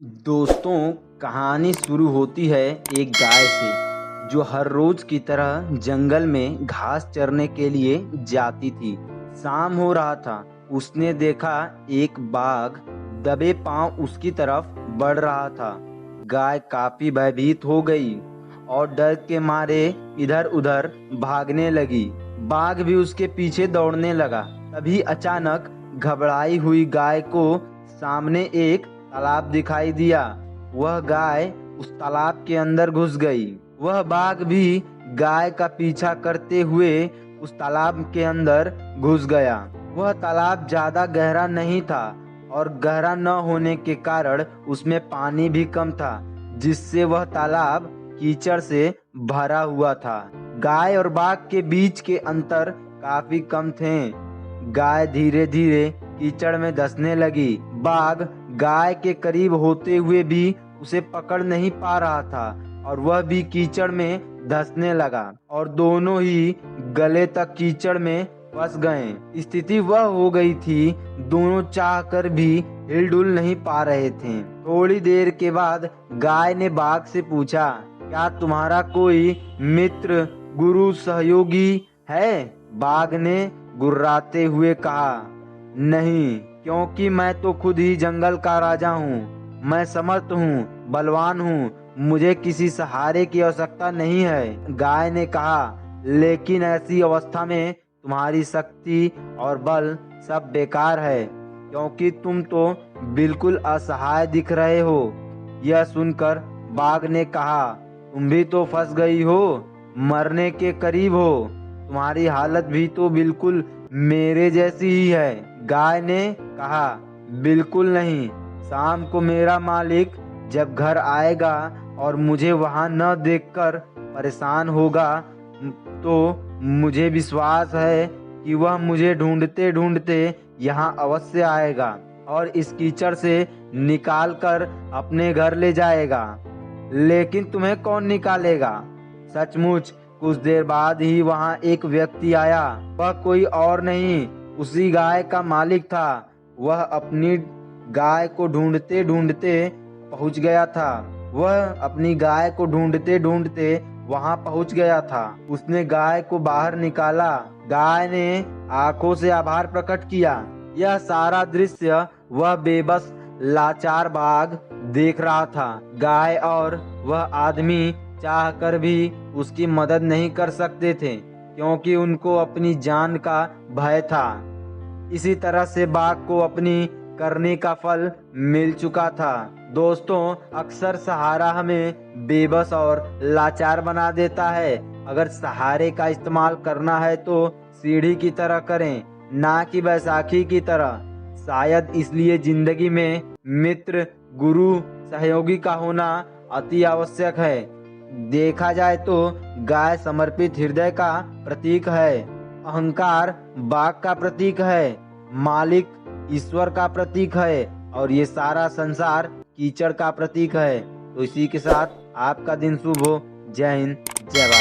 दोस्तों, कहानी शुरू होती है एक गाय से जो हर रोज की तरह जंगल में घास चरने के लिए जाती थी। शाम हो रहा था। उसने देखा एक बाघ दबे पांव उसकी तरफ बढ़ रहा था। गाय काफी भयभीत हो गई और डर के मारे इधर उधर भागने लगी। बाघ भी उसके पीछे दौड़ने लगा। तभी अचानक घबराई हुई गाय को सामने एक तालाब दिखाई दिया। वह गाय उस तालाब के अंदर घुस गई। वह बाघ भी गाय का पीछा करते हुए उस तालाब के अंदर घुस गया। वह तालाब ज्यादा गहरा नहीं था और गहरा न होने के कारण उसमें पानी भी कम था, जिससे वह तालाब कीचड़ से भरा हुआ था। गाय और बाघ के बीच के अंतर काफी कम थे। गाय धीरे धीरे कीचड़ में धंसने लगी। बाघ गाय के करीब होते हुए भी उसे पकड़ नहीं पा रहा था और वह भी कीचड़ में धंसने लगा और दोनों ही गले तक कीचड़ में फंस गए। स्थिति वह हो गई थी, दोनों चाहकर भी हिलडुल नहीं पा रहे थे। थोड़ी देर के बाद गाय ने बाघ से पूछा, क्या तुम्हारा कोई मित्र, गुरु, सहयोगी है? बाघ ने गुर्राते हुए कहा, नहीं, क्योंकि मैं तो खुद ही जंगल का राजा हूँ। मैं समर्थ हूँ, बलवान हूँ, मुझे किसी सहारे की आवश्यकता नहीं है। गाय ने कहा, लेकिन ऐसी अवस्था में तुम्हारी शक्ति और बल सब बेकार है, क्योंकि तुम तो बिल्कुल असहाय दिख रहे हो। यह सुनकर बाघ ने कहा, तुम भी तो फंस गई हो, मरने के करीब हो। तुम्हारी हालत भी तो बिल्कुल मेरे जैसी ही है। गाय ने कहा, बिल्कुल नहीं। शाम को मेरा मालिक जब घर आएगा और मुझे वहां न देखकर परेशान होगा, तो मुझे विश्वास है कि वह मुझे ढूंढते ढूंढते यहाँ अवश्य आएगा और इस कीचड़ से निकाल कर अपने घर ले जाएगा। लेकिन तुम्हें कौन निकालेगा? सचमुच कुछ देर बाद ही वहां एक व्यक्ति आया। वह कोई और नहीं, उसी गाय का मालिक था। वह अपनी गाय को ढूंढते ढूंढते पहुंच गया था। वह अपनी गाय को ढूंढते ढूंढते वहां पहुंच गया था। उसने गाय को बाहर निकाला। गाय ने आंखों से आभार प्रकट किया। यह सारा दृश्य वह बेबस लाचार बाघ देख रहा था। गाय और वह आदमी चाहकर भी उसकी मदद नहीं कर सकते थे, क्योंकि उनको अपनी जान का भय था। इसी तरह से बाघ को अपनी करने का फल मिल चुका था। दोस्तों, अक्सर सहारा हमें बेबस और लाचार बना देता है। अगर सहारे का इस्तेमाल करना है तो सीढ़ी की तरह करें, ना कि बैसाखी की तरह। शायद इसलिए जिंदगी में मित्र, गुरु, सहयोगी का होना अति आवश्यक है। देखा जाए तो गाय समर्पित हृदय का प्रतीक है, अहंकार बाघ का प्रतीक है, मालिक ईश्वर का प्रतीक है और ये सारा संसार कीचड़ का प्रतीक है। तो इसी के साथ आपका दिन शुभ हो। जय हिंद, जय भारत।